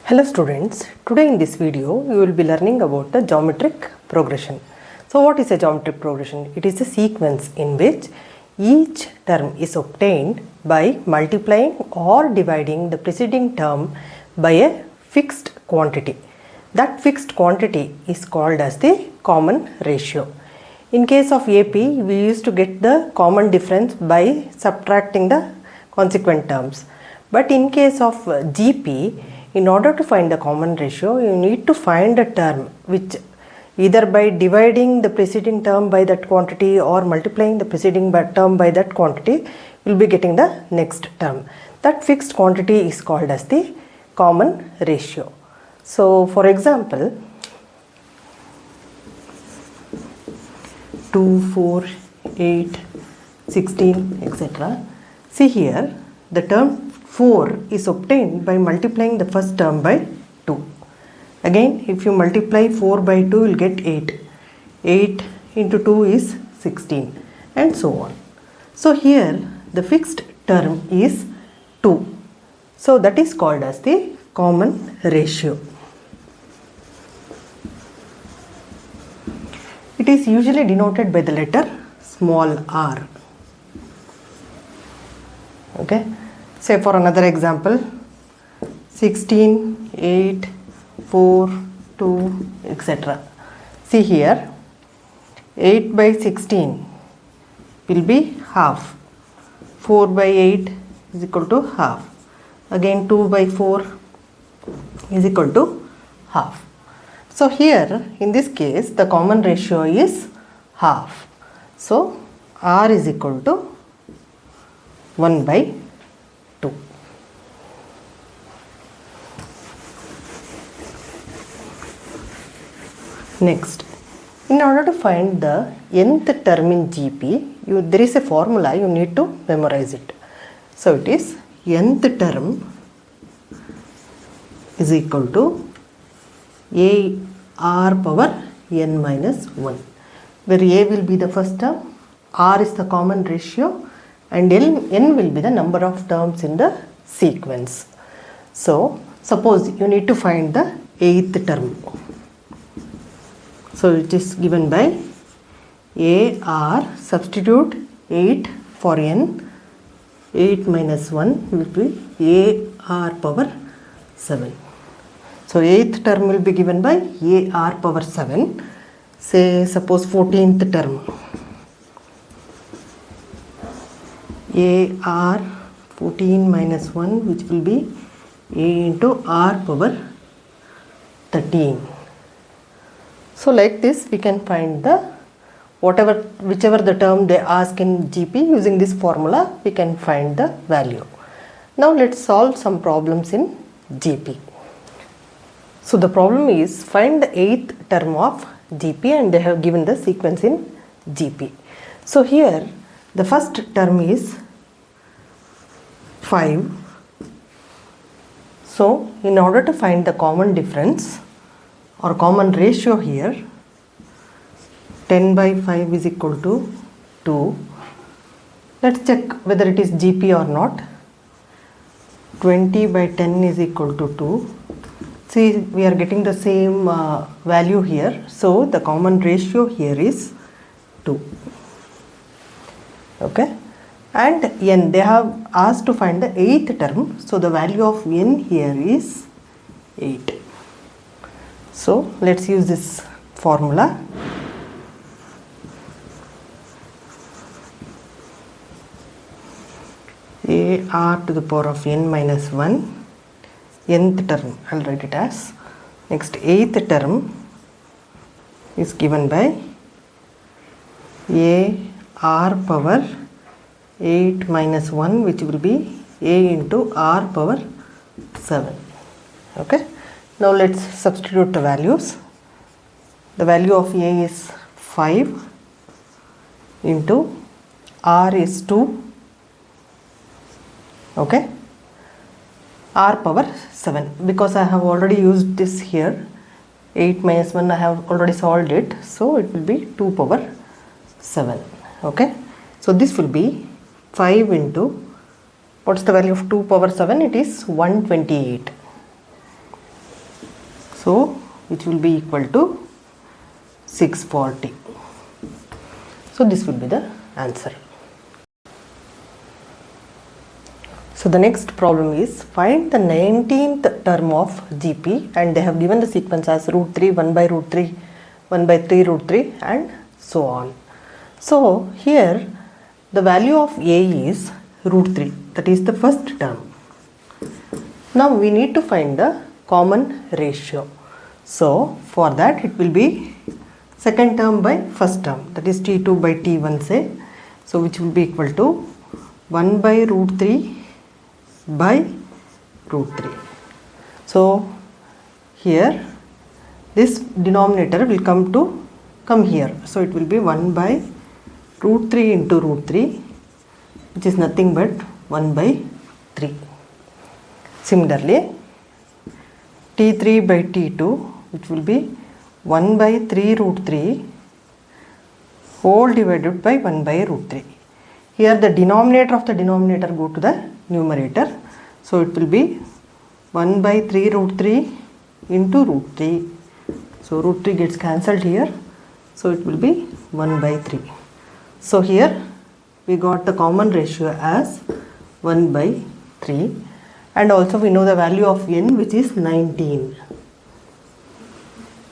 Hello students, today in this video you will be learning about the geometric progression. So what is a geometric progression? It is a sequence in which each term is obtained by multiplying or dividing the preceding term by a fixed quantity. That fixed quantity is called as the common ratio. In case of AP, we used to get the common difference by subtracting the consequent terms. But in case of GP, in order to find the common ratio, you need to find a term which either by dividing the preceding term by that quantity or multiplying the preceding term by that quantity, you will be getting the next term. That fixed quantity is called as the common ratio. So, for example, 2, 4, 8, 16, etc. See here, the term 4 is obtained by multiplying the first term by 2. Again, if you multiply 4 by 2, you will get 8. 8 into 2 is 16 and so on. So here the fixed term is 2. So that is called as the common ratio. It is usually denoted by the letter small r. Okay. Say for another example, 16, 8, 4, 2, etc. See here, 8 by 16 will be half. 4 by 8 is equal to half. Again 2 by 4 is equal to half. So here in this case the common ratio is half. So R is equal to 1 by 2. Next, in order to find the nth term in GP, there is a formula, you need to memorize it. So it is nth term is equal to a r power n minus 1, where a will be the first term, r is the common ratio, and n will be the number of terms in the sequence. So suppose you need to find the 8th term. So it is given by a r, substitute 8 for n, 8 minus 1 will be a r power 7. So 8th term will be given by a r power 7. Say suppose 14th term, a r 14 minus 1, which will be a into r power 13. So like this we can find the whichever the term they ask in GP, using this formula we can find the value. Now let's solve some problems in GP. So the problem is find the 8th term of GP, and they have given the sequence in GP. So here the first term is 5. So in order to find the common difference or common ratio here, 10 by 5 is equal to 2. Let's check whether it is GP or not. 20 by 10 is equal to 2. See, we are getting the same value here. So the common ratio here is 2. Okay. And n, they have asked to find the 8th term. So the value of n here is 8. So let's use this formula. A r to the power of n minus 1, nth term, I will write it as. Next 8th term is given by a r power 8 minus 1, which will be a into r power 7. Okay. Now let's substitute the values. The value of a is 5 into r is 2. Okay. R power 7, because I have already used this here. 8 minus 1 I have already solved it, so it will be 2 power 7. Okay. So this will be 5 into, what's the value of 2 power 7? It is 128. So which will be equal to 640. So this will be the answer. So the next problem is find the 19th term of GP, and they have given the sequence as root 3, 1 by root 3, 1 by 3 root 3 and so on. So here the value of A is root 3, that is the first term. Now we need to find the common ratio. So for that it will be second term by first term, that is T2 by T1 say. So which will be equal to 1 by root 3 by root 3. So here this denominator will come here. So it will be 1 by root 3 into root 3, which is nothing but 1 by 3. Similarly, T3 by T2, which will be 1 by 3 root 3 whole divided by 1 by root 3. Here the denominator of the denominator go to the numerator. So it will be 1 by 3 root 3 into root 3. So root 3 gets cancelled here. So it will be 1 by 3. So here we got the common ratio as 1 by 3, and also we know the value of n, which is 19.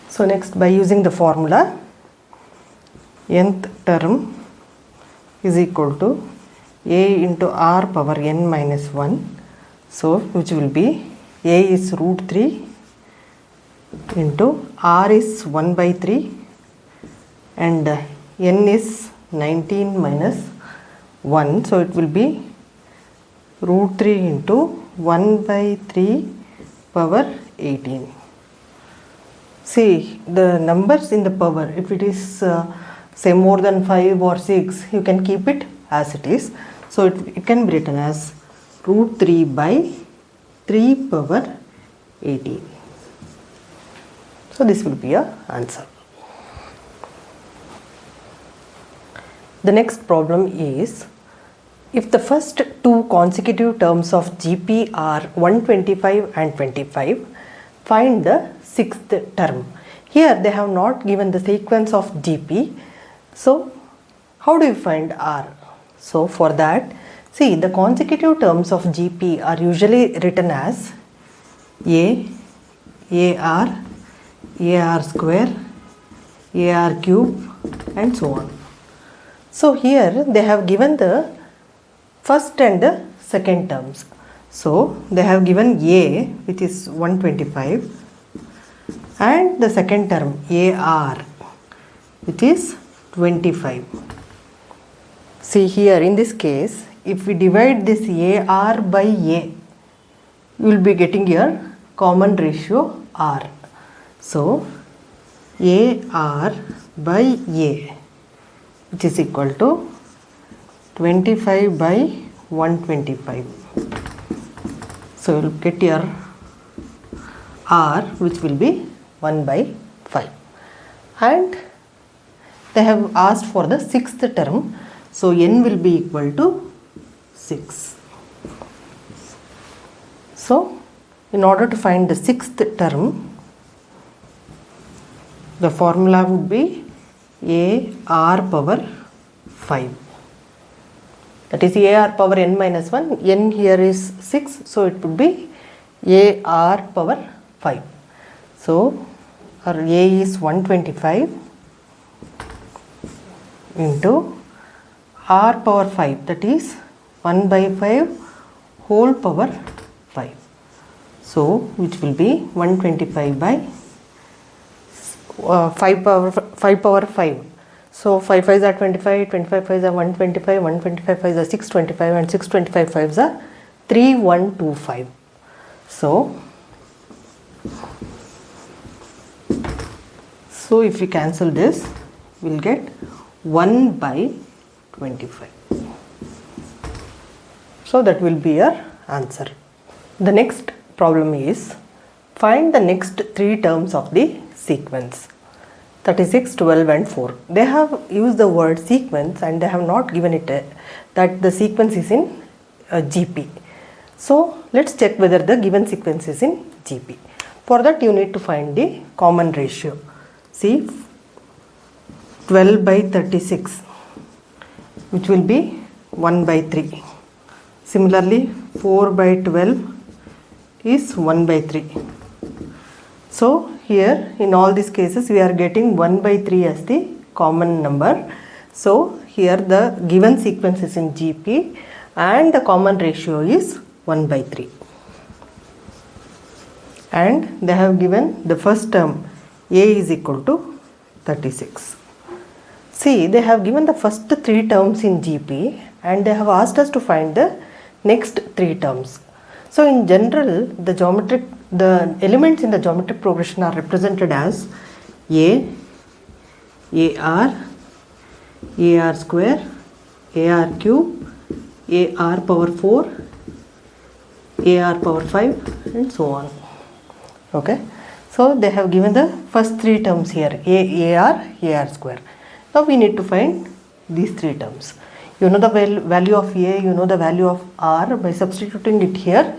So next, by using the formula, nth term is equal to a into r power n minus 1. So which will be a is root 3 into r is 1 by 3 and n is 19 minus 1. So it will be root 3 into 1 by 3 power 18. See, the numbers in the power, if it is say more than 5 or 6, you can keep it as it is. So it can be written as root 3 by 3 power 18. So this will be your answer. The next problem is, if the first two consecutive terms of GP are 125 and 25, find the sixth term. Here they have not given the sequence of GP. So how do you find R? So for that, see, the consecutive terms of GP are usually written as A, AR, AR square, AR cube and so on. So here they have given the first and the second terms. So they have given A, which is 125, and the second term AR, which is 25. See here in this case, if we divide this AR by A, you will be getting your common ratio R. So AR by A, which is equal to 25 by 125. So you will get your R, which will be 1 by 5. And they have asked for the sixth term. So n will be equal to 6. So in order to find the sixth term, the formula would be AR power 5. That is AR power n minus 1. N here is 6. So it would be AR power 5. So our A is 125 into R power 5, that is 1 by 5 whole power 5. So which will be 125 by 5 power 5. So 5 5s are 25, 25 5s are 125, 125 5s are 625 and 625 5s are 3125. So if we cancel this, we will get 1 by 25. So that will be your answer. The next problem is, find the next three terms of the sequence. 36, 12 and 4. They have used the word sequence and they have not given it that the sequence is in GP. So let's check whether the given sequence is in GP. For that you need to find the common ratio. See, 12 by 36, which will be 1 by 3. Similarly, 4 by 12 is 1 by 3. So here in all these cases we are getting 1 by 3 as the common number. So here the given sequence is in GP and the common ratio is 1 by 3. And they have given the first term A is equal to 36. See, they have given the first 3 terms in GP and they have asked us to find the next 3 terms. So in general, the elements in the geometric progression are represented as A, AR, AR square, AR cube, AR power 4, AR power 5 and so on. Okay. So they have given the first 3 terms here, AR, AR square. Now we need to find these 3 terms. You know the value of A, you know the value of R. By substituting it here,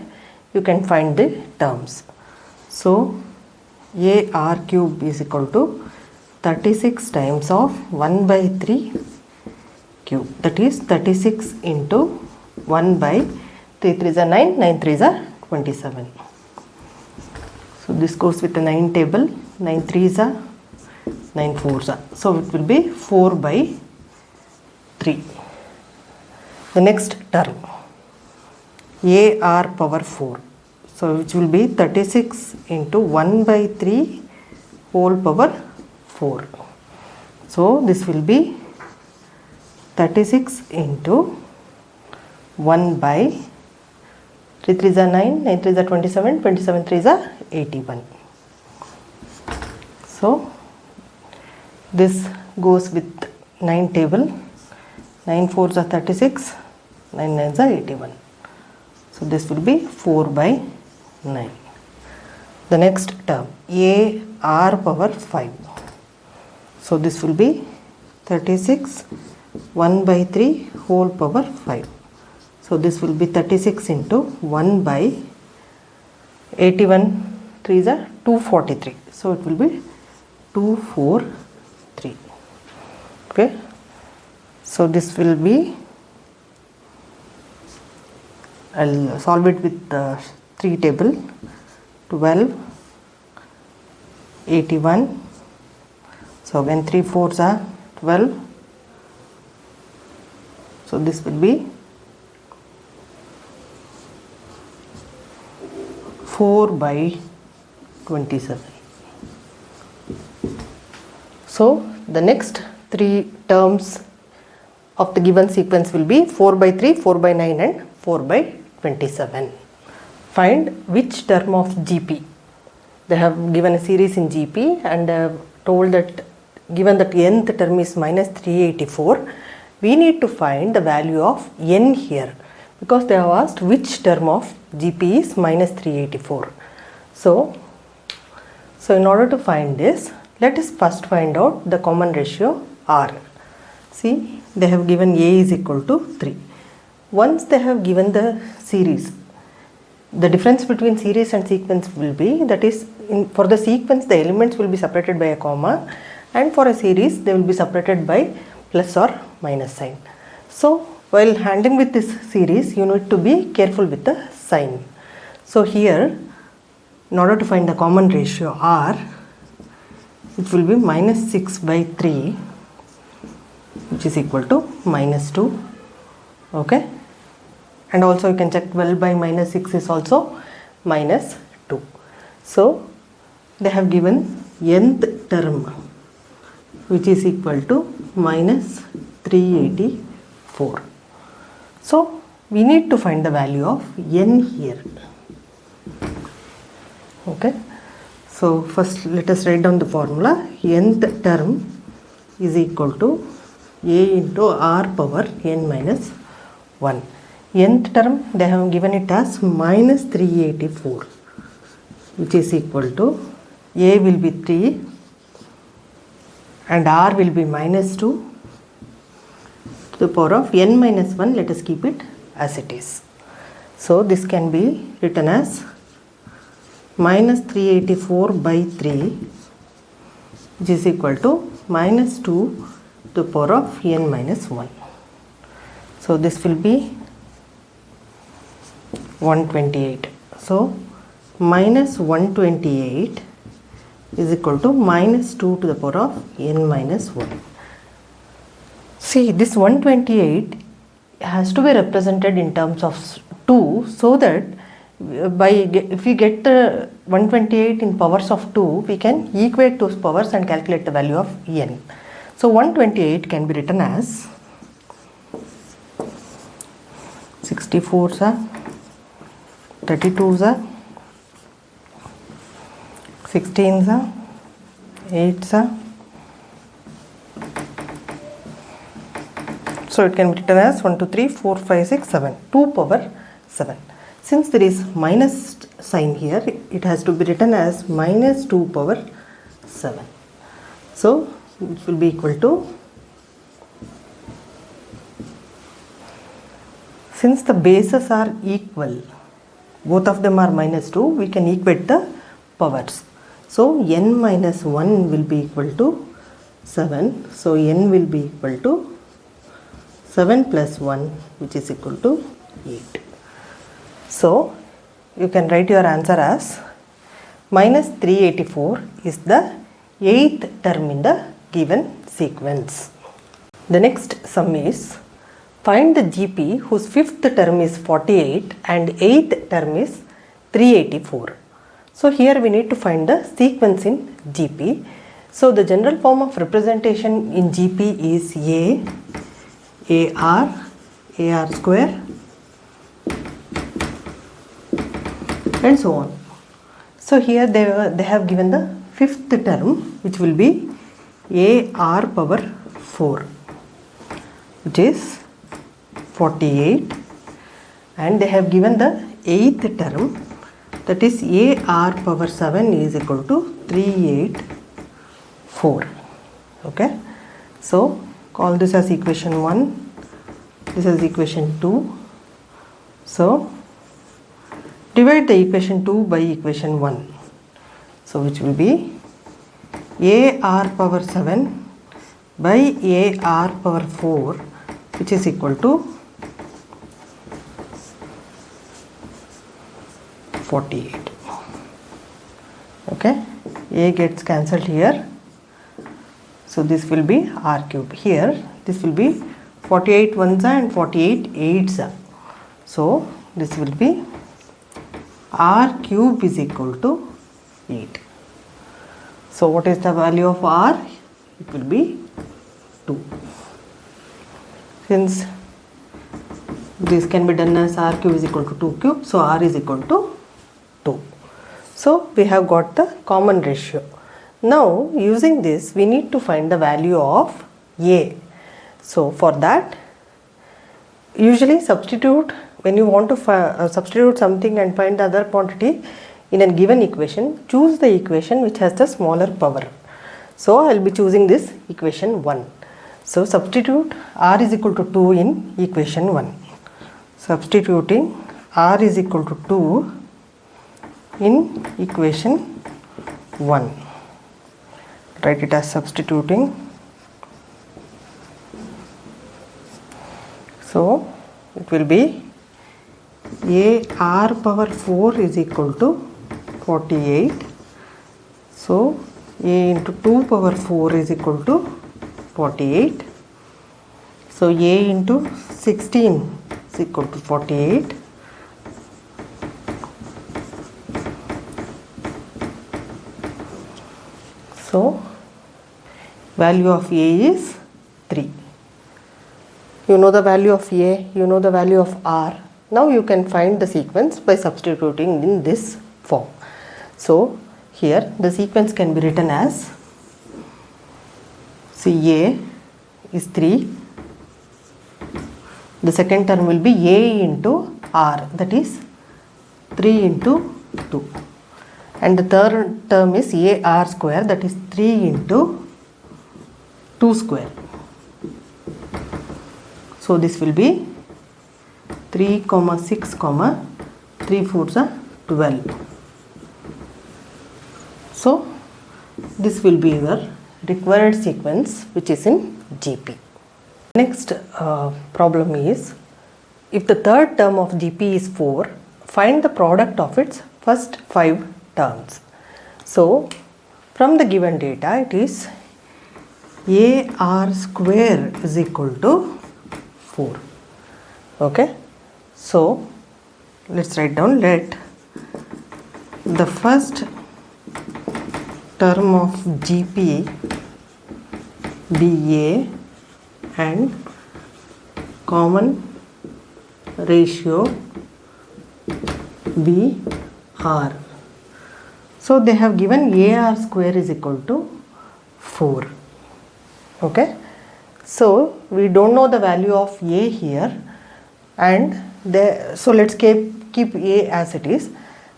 you can find the terms. So AR cube is equal to 36 times of 1 by 3 cube. That is 36 into 1 by 3 3s are 9, 9 3s are 27. So this goes with the 9 table, 9 3s are 9 4s are. So it will be 4 by 3. The next term AR power 4. So which will be 36 into 1 by 3 whole power 4. So this will be 36 into 1 by 3 3s are 9, 9 3s are 27, 27 3s are 81. So this goes with 9 table, 9 4s are 36, 9 9s are 81. So this will be 4 by 9. The next term AR power 5. So this will be 36 1 by 3 whole power 5. So this will be 36 into 1 by 81 3s are 243. So it will be 243. Okay. So this will be, I'll solve it with the 3 table, 12, 81. So again 3 4s are 12. So this will be 4 by 27. So the next 3 terms of the given sequence will be 4 by 3, 4 by 9 and 4 by 27. Find which term of GP. They have given a series in GP and have told that given that nth term is minus 384, we need to find the value of n here because they have asked which term of GP is minus 384. So in order to find this, let us first find out the common ratio R. See, they have given A is equal to 3. Once they have given the series, the difference between series and sequence will be, that is, for the sequence the elements will be separated by a comma, and for a series they will be separated by plus or minus sign. So while handling with this series, you need to be careful with the sign. So here, in order to find the common ratio R, it will be minus 6 by 3, which is equal to minus 2. Okay. And also you can check 12 by minus 6 is also minus 2. So they have given nth term, which is equal to minus 384. So we need to find the value of n here. Okay. So first let us write down the formula. Nth term is equal to A into R power n minus 1. Nth term they have given it as minus 384, which is equal to A will be 3 and R will be minus 2 to the power of n minus 1. Let us keep it as it is. So this can be written as minus 384 by 3, which is equal to minus 2 to the power of n minus 1. So this will be 128. So minus 128 is equal to minus 2 to the power of n minus 1. See, this 128 has to be represented in terms of 2, so that if we get the 128 in powers of 2, we can equate those powers and calculate the value of n. So 128 can be written as 64s are 32s are 16s are 8s are. So it can be written as 1, 2, 3, 4, 5, 6, 7, 2 power 7. Since there is minus sign here, it has to be written as minus 2 power 7. So it will be equal to, since the bases are equal, both of them are minus 2, we can equate the powers. So n minus 1 will be equal to 7. So n will be equal to 7 plus 1, which is equal to 8. So you can write your answer as minus 384 is the 8th term in the given sequence. The next sum is, find the GP whose 5th term is 48 and 8th term is 384. So here we need to find the sequence in GP. So the general form of representation in GP is AR square, and so on. So here they have given the 5th term, which will be AR power 4, which is 48, and they have given the 8th term, that is AR power 7 is equal to 384. Okay, so call this as equation 1, this is equation 2. So divide the equation 2 by equation 1. So which will be AR power 7 by AR power 4, which is equal to 48. Okay, A gets cancelled here. So this will be R cube. Here this will be 48 ones and 48 eights. So this will be R cube is equal to 8. So what is the value of R? It will be 2. Since this can be done as R cube is equal to 2 cube, so R is equal to 2. So we have got the common ratio. Now using this, we need to find the value of A. So for that, usually substitute, when you want to substitute something and find the other quantity in a given equation, choose the equation which has the smaller power. So I will be choosing this equation 1. So substitute R is equal to 2 in equation 1. Substituting R is equal to 2 in equation 1. Write it as substituting. So it will be AR power 4 is equal to 48. So A into 2 power 4 is equal to 48. So A into 16 is equal to 48. So value of A is 3. You know the value of A, you know the value of R. Now you can find the sequence by substituting in this form. So here the sequence can be written as, see, A is 3. The second term will be A into R, that is 3 into 2. And the third term is AR square, that is 3 into 2 square. So this will be 3, 6, 3 fours are 12. So this will be your required sequence which is in GP. Next problem is, if the third term of GP is 4, find the product of its first 5 terms. So from the given data, it is AR square is equal to 4. Okay, so let's write down, let the first term of GP be A and common ratio be R. So they have given AR square is equal to 4. Okay, so we don't know the value of A here, and so let's keep A as it is.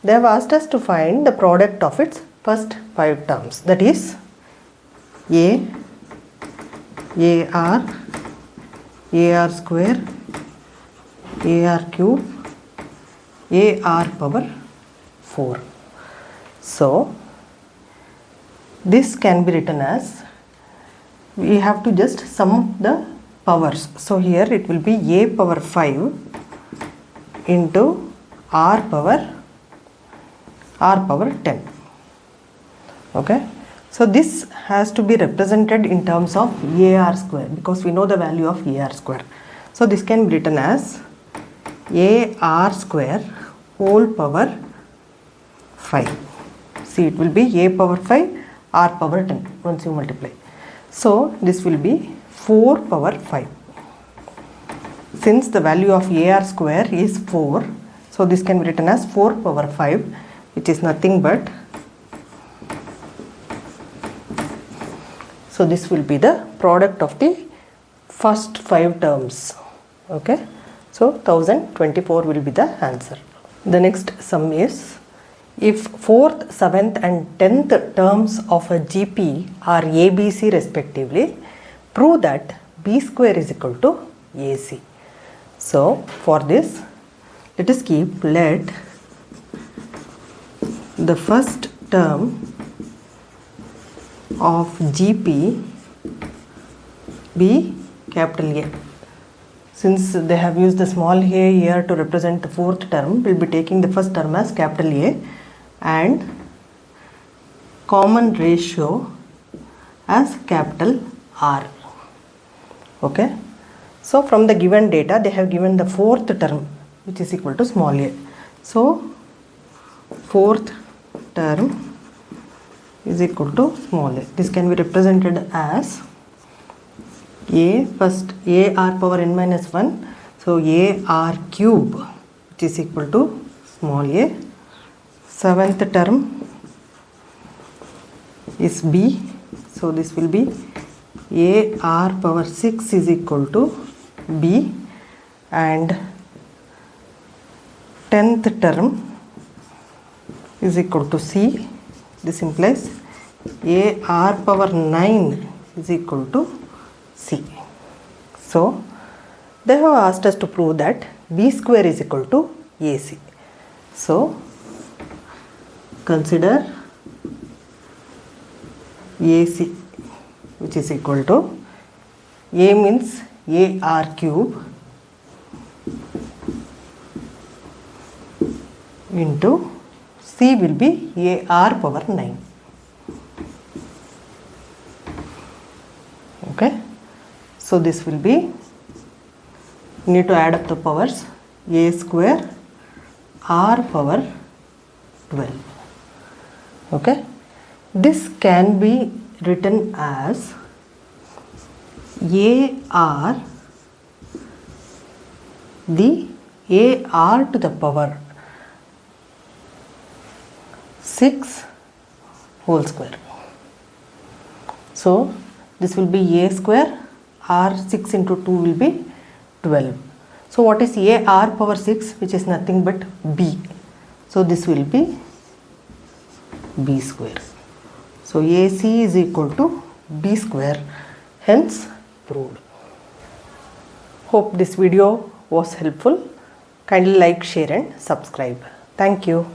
They have asked us to find the product of its first 5 terms, that is A, AR, AR square, AR cube, AR power 4. So this can be written as, we have to just sum the powers. So here it will be A power 5 into R power 10. Okay, so this has to be represented in terms of AR square because we know the value of AR square. So this can be written as AR square whole power 5. See, it will be A power 5 R power 10 once you multiply. So this will be 4 power 5. Since the value of AR square is 4, so this can be written as 4 power 5, which is nothing but, so this will be the product of the first 5 terms. Okay, so 1024 will be the answer. The next sum is, if 4th, 7th and 10th terms of a GP are ABC respectively, prove that B square is equal to AC. So for this, let us keep, let the first term of GP be capital A. Since they have used the small a here to represent the 4th term, we will be taking the first term as capital A and common ratio as capital R. Okay, so from the given data, they have given the 4th term which is equal to small a. So 4th term is equal to small a. This can be represented as A, first AR power n minus 1, so AR cube which is equal to small a. 7th term is B, so this will be AR power 6 is equal to B, and 10th term is equal to C. This implies AR power 9 is equal to C. So they have asked us to prove that B square is equal to AC. So consider AC which is equal to, A means AR cube into C will be AR power 9. Okay, so this will be, you need to add up the powers, A square R power 12. Okay, this can be written as AR, the AR to the power 6 whole square. So this will be A square R 6 into 2 will be 12. So what is AR power 6, which is nothing but B. So this will be B square. So AC is equal to B square, hence proved. Hope this video was helpful. Kindly like, share and subscribe. Thank you.